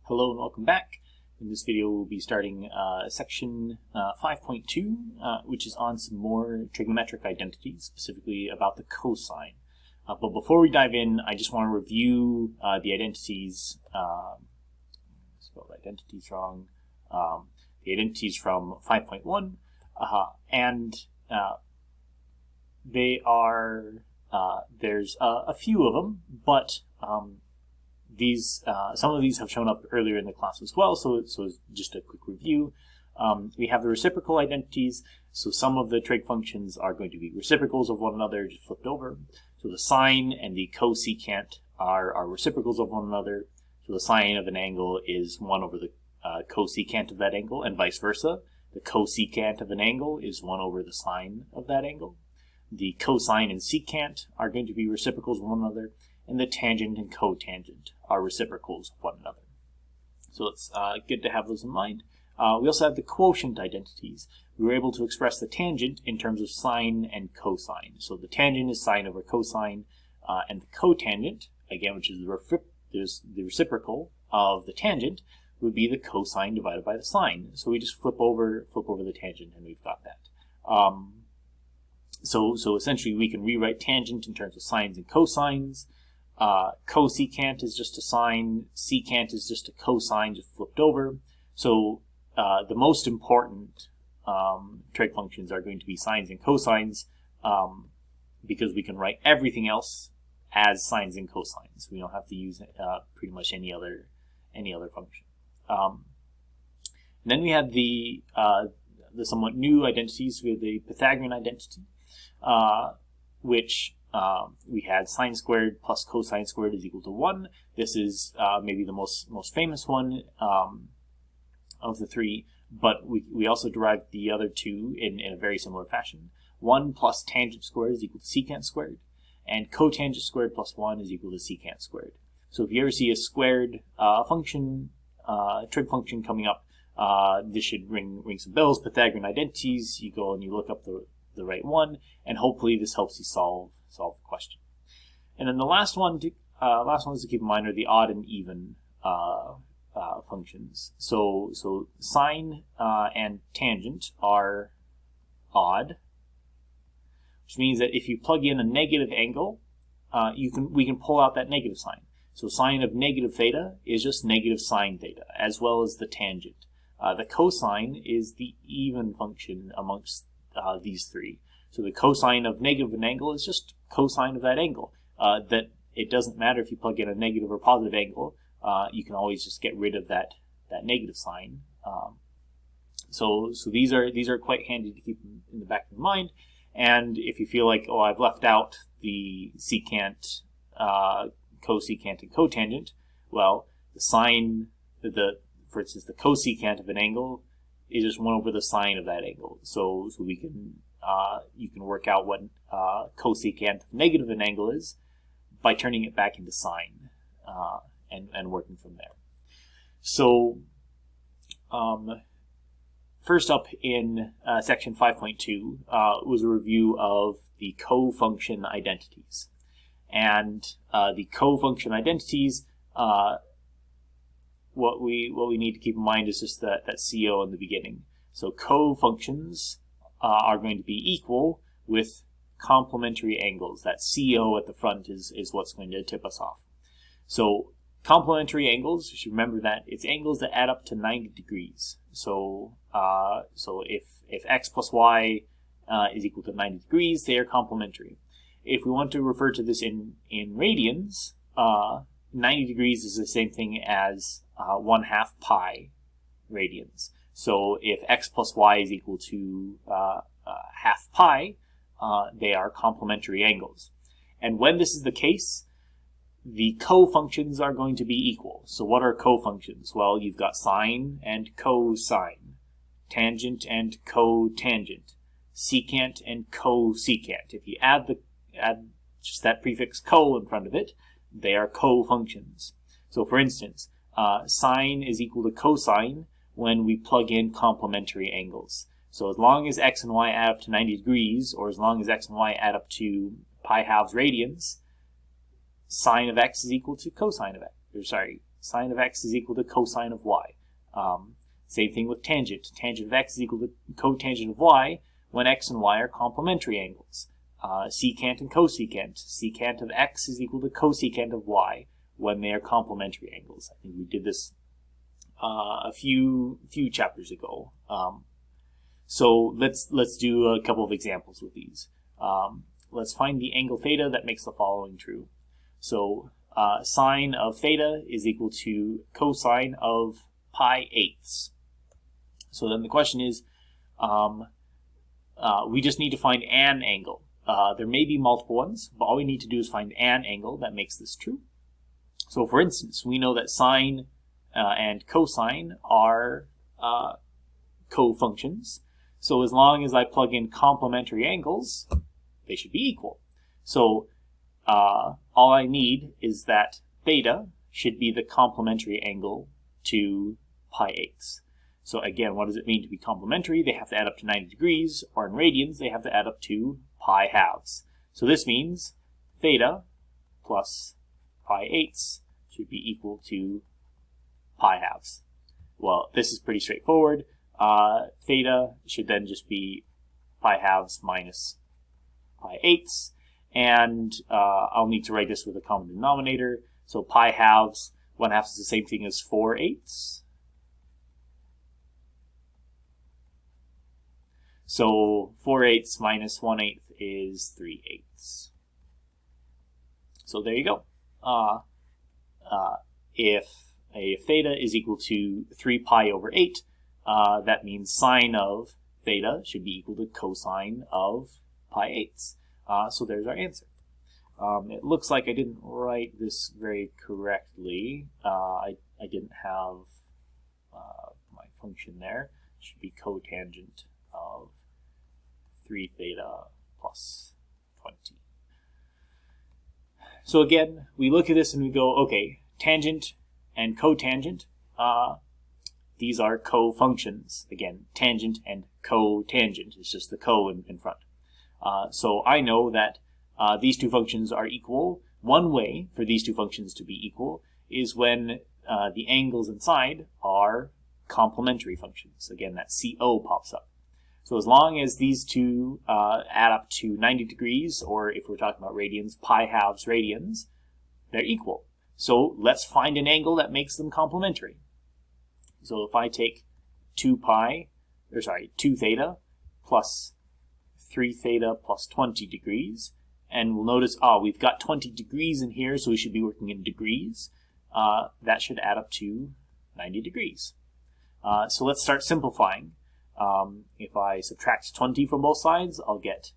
Hello and welcome back. In this video we'll be starting section 5.2, which is on some more trigonometric identities, specifically about the cosine. But before we dive in, I just want to review the identities, spelled identities wrong, the identities from 5.1, and they are, there's a few of them, but some of these have shown up earlier in the class as well, so just a quick review. We have the reciprocal identities, so some of the trig functions are going to be reciprocals of one another, just flipped over. So the sine and the cosecant are reciprocals of one another. So the sine of an angle is 1 over the cosecant of that angle, and vice versa. The cosecant of an angle is 1 over the sine of that angle. The cosine and secant are going to be reciprocals of one another, and the tangent and cotangent are reciprocals of one another. So it's good to have those in mind. We also have the quotient identities. We were able to express the tangent in terms of sine and cosine. So the tangent is sine over cosine, and the cotangent, again, which is the reciprocal of the tangent, would be the cosine divided by the sine. So we just flip over the tangent, and we've got that. So essentially, we can rewrite tangent in terms of sines and cosines. Cosecant is just a sine, secant is just a cosine, just flipped over. So the most important trig functions are going to be sines and cosines, because we can write everything else as sines and cosines. We don't have to use pretty much any other function. And then we have the somewhat new identities. We have the Pythagorean identity, which we had sine squared plus cosine squared is equal to 1. This is maybe the most famous one of the three, but we also derived the other two in a very similar fashion. 1 plus tangent squared is equal to secant squared, and cotangent squared plus 1 is equal to secant squared. So if you ever see a squared function, trig function coming up, this should ring some bells. Pythagorean identities, you go and you look up the right one, and hopefully this helps you solve the question. And then the last ones to keep in mind are the odd and even functions. So sine and tangent are odd, which means that if you plug in a negative angle, we can pull out that negative sign. So sine of negative theta is just negative sine theta, as well as the tangent. The cosine is the even function amongst these three. So the cosine of negative an angle is just cosine of that angle. That it doesn't matter if you plug in a negative or positive angle. You can always just get rid of that negative sign. So these are quite handy to keep in the back of your mind. And if you feel like, oh, I've left out the secant, cosecant, and cotangent, well, the sine, for instance, the cosecant of an angle is just 1 over the sine of that angle. So we can you can work out what cosecant of negative an angle is by turning it back into sine and working from there. So first up in section 5.2 was a review of the cofunction identities. And the cofunction identities, what we need to keep in mind is just that CO in the beginning. So cofunctions are going to be equal with complementary angles. That CO at the front is what's going to tip us off. So complementary angles, you should remember that it's angles that add up to 90 degrees. So if x plus y is equal to 90 degrees, they are complementary. If we want to refer to this in radians, 90 degrees is the same thing as 1/2 pi radians. So if x plus y is equal to half pi, they are complementary angles. And when this is the case, the cofunctions are going to be equal. So what are cofunctions? Well, you've got sine and cosine, tangent and cotangent, secant and cosecant. If you add just that prefix co in front of it, they are cofunctions. So for instance, sine is equal to cosine when we plug in complementary angles. So as long as x and y add up to 90 degrees, or as long as x and y add up to pi halves radians, sine of x is equal to cosine of x. sine of x is equal to cosine of y. Same thing with tangent. Tangent of x is equal to cotangent of y when x and y are complementary angles. Secant and cosecant. Secant of x is equal to cosecant of y when they are complementary angles. I think we did this a few chapters ago. So let's do a couple of examples with these. Let's find the angle theta that makes the following true. So sine of theta is equal to cosine of pi eighths. So then the question is, we just need to find an angle. There may be multiple ones, but all we need to do is find an angle that makes this true. So for instance, we know that sine and cosine are cofunctions. So as long as I plug in complementary angles, they should be equal. So all I need is that theta should be the complementary angle to pi eighths. So again, what does it mean to be complementary? They have to add up to 90 degrees, or in radians, they have to add up to pi halves. So this means theta plus pi eighths should be equal to pi halves. Well, this is pretty straightforward. Theta should then just be pi halves minus pi eighths, and I'll need to write this with a common denominator. So pi halves, 1/2 is the same thing as 4/8. So 4/8 minus 1/8 is 3/8. So there you go. If theta is equal to 3 pi over 8, that means sine of theta should be equal to cosine of pi eighths. So there's our answer. It looks like I didn't write this very correctly. I didn't have my function there. It should be cotangent of 3 theta plus 20. So again, we look at this and we go, okay, tangent and cotangent, these are cofunctions. Again, tangent and cotangent. It's just the co in front. So I know that these two functions are equal. One way for these two functions to be equal is when the angles inside are complementary functions. Again, that CO pops up. So as long as these two add up to 90 degrees, or if we're talking about radians, pi halves radians, they're equal. So let's find an angle that makes them complementary. So if I take 2 theta plus 3 theta plus 20 degrees, and we'll notice, we've got 20 degrees in here, so we should be working in degrees. That should add up to 90 degrees. So let's start simplifying. If I subtract 20 from both sides, I'll get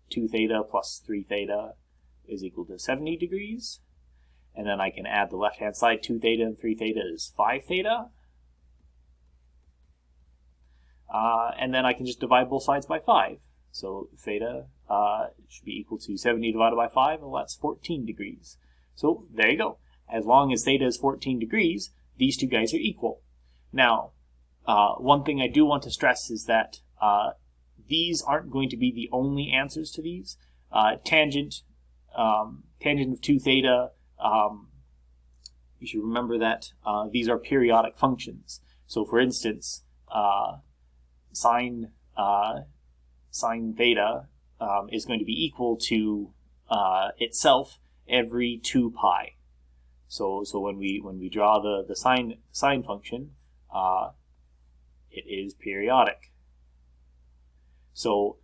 2 theta plus 3 theta is equal to 70 degrees. And then I can add the left-hand side. 2 theta and 3 theta is 5 theta. And then I can just divide both sides by 5. So theta should be equal to 70 divided by 5, well, that's 14 degrees. So there you go. As long as theta is 14 degrees, these two guys are equal. Now, one thing I do want to stress is that these aren't going to be the only answers to these. Tangent of 2 theta, you should remember that these are periodic functions. So for instance, sine theta is going to be equal to itself every 2 pi. So when we draw the sine function, it is periodic. So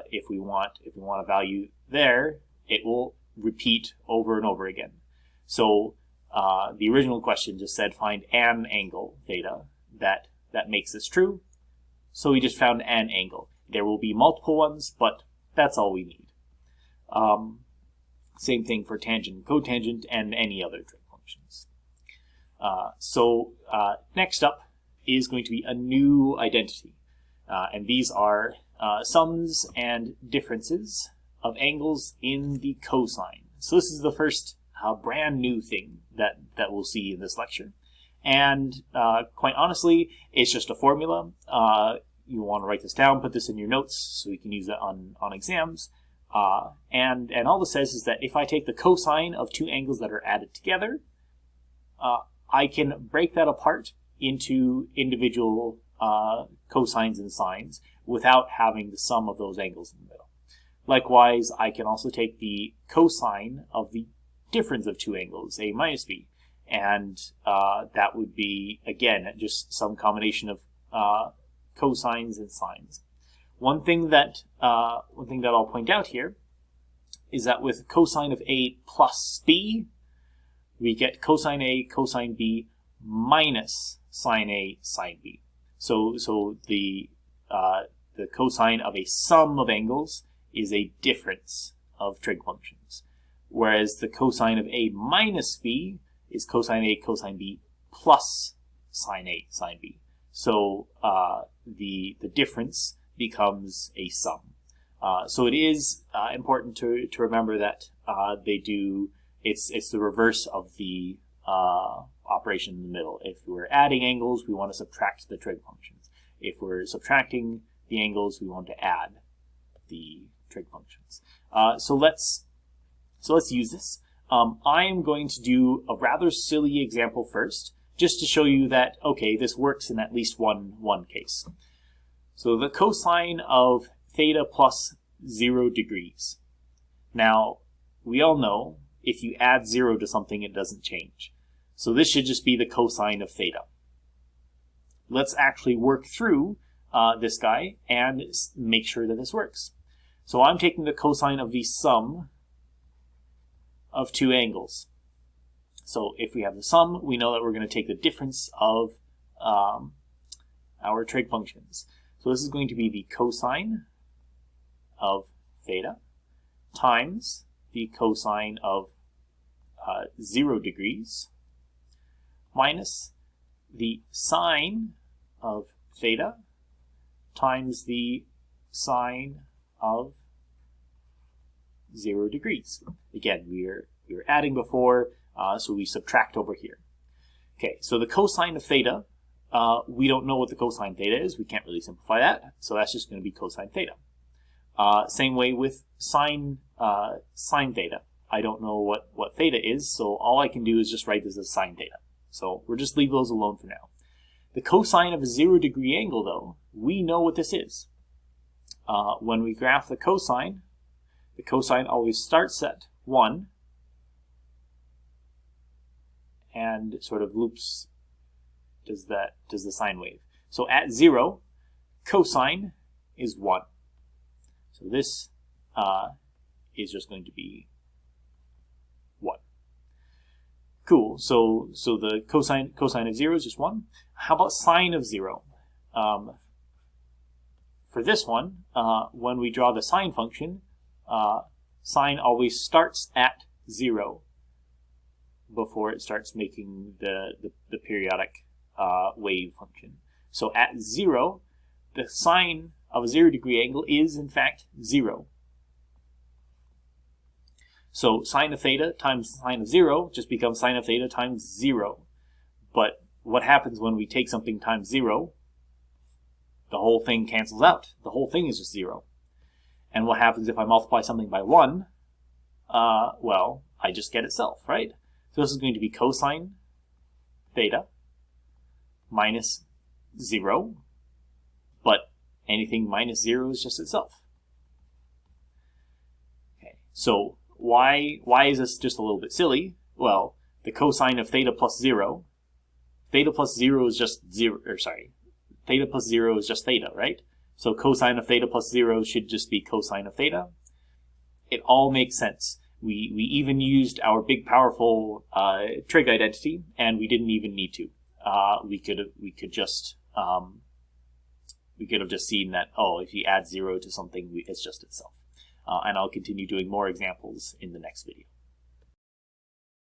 if we want a value there, it will repeat over and over again. So the original question just said find an angle theta that makes this true. So we just found an angle. There will be multiple ones, but that's all we need. Same thing for tangent, cotangent, and any other trig functions. So next up is going to be a new identity. And these are sums and differences of angles in the cosine. So this is the first brand new thing that we'll see in this lecture. And quite honestly, it's just a formula. You want to write this down, put this in your notes so you can use it on exams. And all this says is that if I take the cosine of two angles that are added together, I can break that apart into individual cosines and sines without having the sum of those angles in the middle. Likewise, I can also take the cosine of the difference of two angles, A minus B, and that would be, again, just some combination of cosines and sines. One thing that I'll point out here is that with cosine of A plus B, we get cosine A, cosine B minus sine A, sine B. So the cosine of a sum of angles is a difference of trig functions, whereas the cosine of A minus B is cosine A, cosine B plus sine A, sine B. So the difference becomes a sum. So it is important to remember that it's the reverse of the operation in the middle. If we're adding angles, we want to subtract the trig functions. If we're subtracting the angles, we want to add the trig functions. So let's use this. I am going to do a rather silly example first, just to show you that, okay, this works in at least one case. So the cosine of theta plus 0 degrees. Now, we all know if you add 0 to something, it doesn't change. So this should just be the cosine of theta. Let's actually work through this guy and make sure that this works. So I'm taking the cosine of the sum of two angles. So if we have the sum, we know that we're going to take the difference of our trig functions. So this is going to be the cosine of theta times the cosine of 0 degrees minus the sine of theta times the sine of 0 degrees. Again, we were adding before, so we subtract over here. Okay, so the cosine of theta, we don't know what the cosine theta is. We can't really simplify that, so that's just going to be cosine theta. Same way with sine theta. I don't know what theta is, so all I can do is just write this as sine theta. So we'll just leave those alone for now. The cosine of a 0 degree angle, though, we know what this is. When we graph the cosine always starts at 1 and sort of loops, does the sine wave. So at 0, cosine is 1. So this is just going to be 1. Cool. So the cosine of 0 is just 1. How about sine of 0? For this one, when we draw the sine function, sine always starts at 0 before it starts making the periodic wave function. So at 0, the sine of a 0 degree angle is in fact 0. So sine of theta times sine of 0 just becomes sine of theta times 0. But what happens when we take something times 0? The whole thing cancels out. The whole thing is just 0. And what happens if I multiply something by 1? Well, I just get itself, right? So this is going to be cosine theta minus 0, but anything minus 0 is just itself. Okay, so why is this just a little bit silly? Well, the cosine of theta plus 0 is just 0, theta plus 0 is just theta, right? So cosine of theta plus 0 should just be cosine of theta. It all makes sense. We even used our big powerful trig identity, and we didn't even need to. We could have just seen that, oh, if you add 0 to something, it's just itself. And I'll continue doing more examples in the next video.